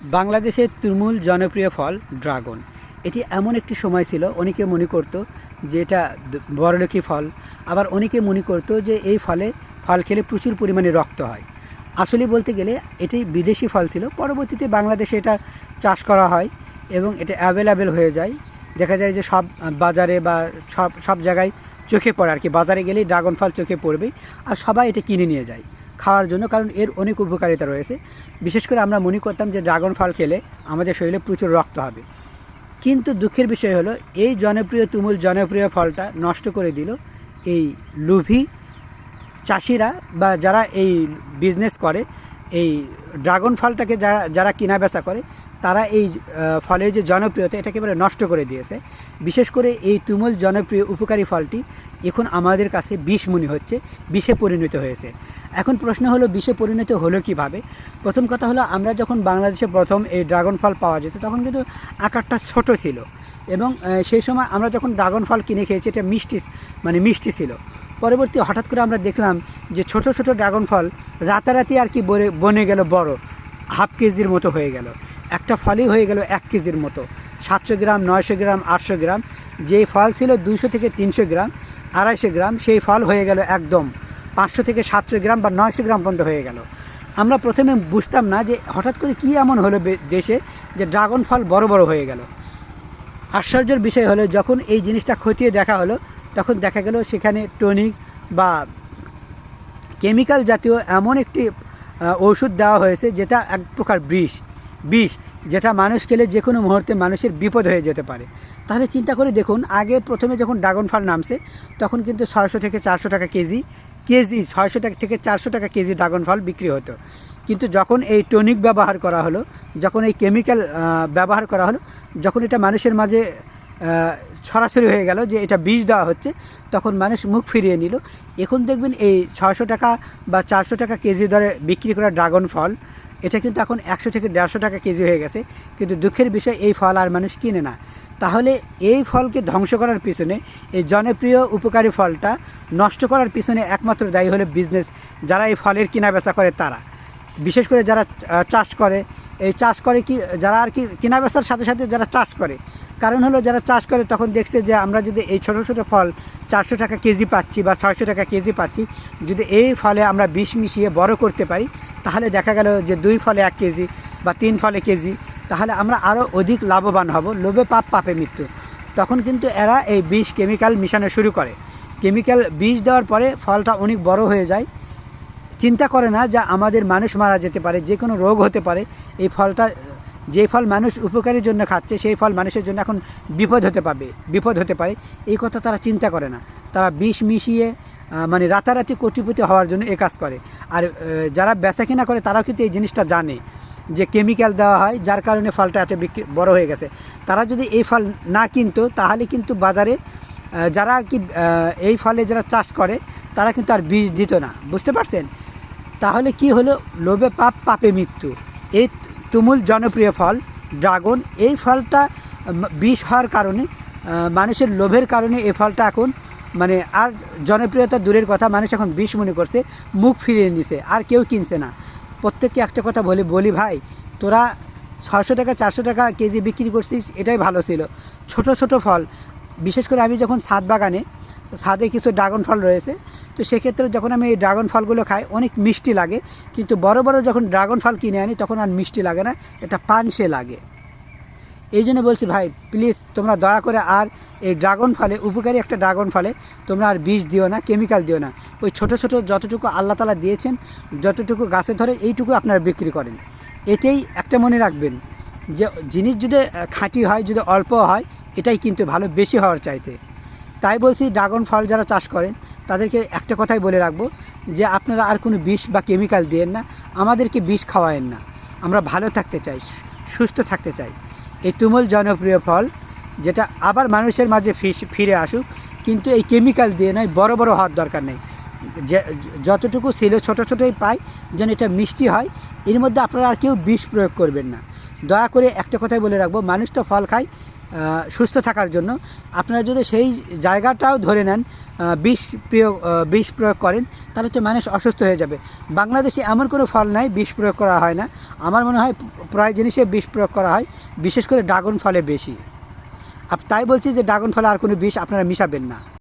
বাংলাদেশের তুমুল জনপ্রিয় ফল ড্রাগন। এটি এমন একটি সময় ছিল, অনেকে মনে করতো যে এটা বড়লোকি ফল, আবার অনেকে মনে করতো যে এই ফল খেলে প্রচুর পরিমাণে রক্ত হয়। আসলে বলতে গেলে এটি বিদেশি ফল ছিল। পরবর্তীতে বাংলাদেশে এটা চাষ করা হয় এবং এটা অ্যাভেলেবেল হয়ে যায়। দেখা যায় যে সব বাজারে বা সব জায়গায় চোখে পড়ে আর কি। বাজারে গেলেই ড্রাগন ফল চোখে পড়বেই, আর সবাই এটা কিনে নিয়ে যায় খাওয়ার জন্য, কারণ এর অনেক উপকারিতা রয়েছে। বিশেষ করে আমরা মনে করতাম যে ড্রাগন ফল খেলে আমাদের শরীরে প্রচুর রক্ত হবে, কিন্তু দুঃখের বিষয় হলো এই তুমুল জনপ্রিয় ফলটা নষ্ট করে দিল এই লোভী চাষিরা, বা যারা এই বিজনেস করে, এই ড্রাগন ফলটাকে যারা কেনা বেচা করে, তারা এই ফলের যে জনপ্রিয়তা এটাকে একেবারে নষ্ট করে দিয়েছে। বিশেষ করে এই তুমুল জনপ্রিয় উপকারী ফলটি এখন আমাদের কাছে বিষ মনে হচ্ছে, বিষে পরিণত হয়েছে। এখন প্রশ্ন হলো বিষে পরিণত হলো কীভাবে? প্রথম কথা হলো, আমরা যখন বাংলাদেশে প্রথম এই ড্রাগন ফল পাওয়া যেত তখন কিন্তু আকারটা ছোট ছিল, এবং সেই সময় আমরা যখন ড্রাগন ফল কিনে খেয়েছি এটা মিষ্টি ছিল। পরবর্তী হঠাৎ করে আমরা দেখলাম যে ছোট ছোট ড্রাগন ফল রাতারাতি আর কি বনে গেল বড়, হাফ কেজির মতো হয়ে গেল। একটা ফলই হয়ে গেল 1 কেজির মতো, 700 গ্রাম, 900 গ্রাম, 800 গ্রাম। যেই ফল ছিল 200 থেকে 300 গ্রাম, 250 গ্রাম, সেই ফল হয়ে গেল একদম 500 থেকে 700 গ্রাম বা 900 গ্রাম পর্যন্ত হয়ে গেল। আমরা প্রথমে বুঝতাম না যে হঠাৎ করে কী এমন হলো দেশে যে ড্রাগন ফল বড় বড় হয়ে গেল। আশ্চর্যের বিষয় হলো, যখন এই জিনিসটা খতিয়ে দেখা হলো তখন দেখা গেল সেখানে টনিক বা কেমিক্যাল জাতীয় এমন একটি ওষুধ দেওয়া হয়েছে যেটা এক প্রকার বিষ, যেটা মানুষ খেলে যে কোনো মুহূর্তে মানুষের বিপদ হয়ে যেতে পারে। তাহলে চিন্তা করে দেখুন, আগে প্রথমে যখন ড্রাগন ফল নামছে তখন কিন্তু 600 থেকে 400 টাকা কেজি 600 টাকা থেকে 400 টাকা কেজি ড্রাগন ফল বিক্রি হতো। কিন্তু যখন এই টনিক ব্যবহার করা হলো, যখন এই কেমিক্যাল ব্যবহার করা হলো, যখন এটা মানুষের মাঝে ছড়াছড়ি হয়ে গেল যে এটা বিষ দেওয়া হচ্ছে, তখন মানুষ মুখ ফিরিয়ে নিল। এখন দেখবেন এই 600 টাকা বা 400 টাকা কেজি দরে বিক্রি করা ড্রাগন ফল এটা কিন্তু এখন 100 থেকে 150 টাকা কেজি হয়ে গেছে। কিন্তু দুঃখের বিষয়, এই ফল আর মানুষ কিনে না। তাহলে এই ফলকে ধ্বংস করার পিছনে, এই জনপ্রিয় উপকারী ফলটা নষ্ট করার পিছনে একমাত্র দায়ী হলো বিজনেস, যারা এই ফলের কেনা বেচা করে তারা। বিশেষ করে যারা চাষ করে, যারা আর কি কেনা বেচার সাথে সাথে যারা চাষ করে। কারণ হলো, যারা চাষ করে তখন দেখছে যে আমরা যদি এই ছোটো ছোটো ফল 400 টাকা কেজি পাচ্ছি বা 600 টাকা কেজি পাচ্ছি, যদি এই ফলে আমরা বিষ মিশিয়ে বড় করতে পারি, তাহলে দেখা গেল যে 2 ফলে 1 কেজি বা 3 ফলে কেজি, তাহলে আমরা আরও অধিক লাভবান হব। লোভে পাপ, পাপে মৃত্যু। তখন কিন্তু এরা এই বিষ কেমিক্যাল মিশানো শুরু করে। কেমিক্যাল বিষ দেওয়ার পরে ফলটা অনেক বড় হয়ে যায়। চিন্তা করে না যে আমাদের মানুষ মারা যেতে পারে, যে কোনো রোগ হতে পারে। এই ফলটা, যে ফল মানুষ উপকারের জন্য খাচ্ছে, সেই ফল মানুষের জন্য এখন বিপদ হতে পারে। এই কথা তারা চিন্তা করে না। তারা বিষ মিশিয়ে রাতারাতি কোটিপতি হওয়ার জন্য এ কাজ করে। আর যারা বেচা কিনা করে তারাও কিন্তু এই জিনিসটা জানে যে কেমিক্যাল দেওয়া হয়, যার কারণে ফলটা এত বড় হয়ে গেছে। তারা যদি এই ফল না কিনতো, তাহলে কিন্তু বাজারে যারা আর কি এই ফলে যারা চাষ করে তারা কিন্তু আর বিষ দিত না। বুঝতে পারছেন? তাহলে কি হলো? লোভে পাপ, পাপে মৃত্যু। এই তুমুল জনপ্রিয় ফল ড্রাগন, এই ফলটা বিষ হওয়ার কারণে, মানুষের লোভের কারণে এই ফলটা এখন আর জনপ্রিয়তা দূরের কথা, মানুষ এখন বিষ মনে করছে, মুখ ফিরিয়ে নিছে, আর কেউ কিনছে না। প্রত্যেককে একটা কথা বলি ভাই, তোরা 600 টাকা 400 টাকা কেজি বিক্রি করছিস, এটাই ভালো ছিল। ছোট ছোট ফল, বিশেষ করে আমি যখন ছাদে কিছু ড্রাগন ফল রয়েছে, তো সেক্ষেত্রে যখন আমি এই ড্রাগন ফলগুলো খাই অনেক মিষ্টি লাগে। কিন্তু বড় বড় যখন ড্রাগন ফল কিনে আনি তখন আর মিষ্টি লাগে না, এটা পানসে লাগে। এই জন্য বলছি ভাই, প্লিজ তোমরা দয়া করে আর এই ড্রাগন ফলে, উপকারী একটা ড্রাগন ফলে তোমরা আর বিষ দিও না, কেমিক্যাল দিও না। ওই ছোট ছোট যতটুকু আল্লাহ তাআলা দিয়েছেন, যতটুকু গাছে ধরে, এইটুকু আপনারা বিক্রি করেন। এতেই একটা মনে রাখবেন যে জিনিস যদি খাঁটি হয়, যদি অল্প হয়, এটাই কিন্তু ভালো, বেশি হওয়ার চাইতে। তাই বলছি, ড্রাগন ফল যারা চাষ করেন তাদেরকে একটা কথাই বলে রাখবো যে আপনারা আর কোনো বিষ বা কেমিক্যাল দিয়েন না, আমাদেরকে বিষ খাওয়ায়েন না। আমরা ভালো থাকতে চাই, সুস্থ থাকতে চাই। এই তুমুল জনপ্রিয় ফল যেটা আবার মানুষের মাঝে ফিরে আসুক, কিন্তু এই কেমিক্যাল দিয়ে নয়, বড় বড় হওয়ার দরকার নেই। যে যতটুকু ছিল ছোটো ছোটোই পাই, যেন এটা মিষ্টি হয়। এর মধ্যে আপনারা আর কেউ বিষ প্রয়োগ করবেন না। দয়া করে একটা কথাই বলে রাখবো, মানুষ তো ফল খায়, সুস্থ থাকার জন্য। আপনারা যদি সেই জায়গাটাও ধরে নেন, বিষ প্রয়োগ করেন, তাহলে তো মানুষ অসুস্থ হয়ে যাবে। বাংলাদেশে এমন কোনো ফল নাই বিষ প্রয়োগ করা হয় না। আমার মনে হয় প্রায় জিনিসে বিষ প্রয়োগ করা হয়, বিশেষ করে ড্রাগন ফলে বেশি। তাই বলছি যে ড্রাগন ফলে আর কোনো বিষ আপনারা মিশাবেন না।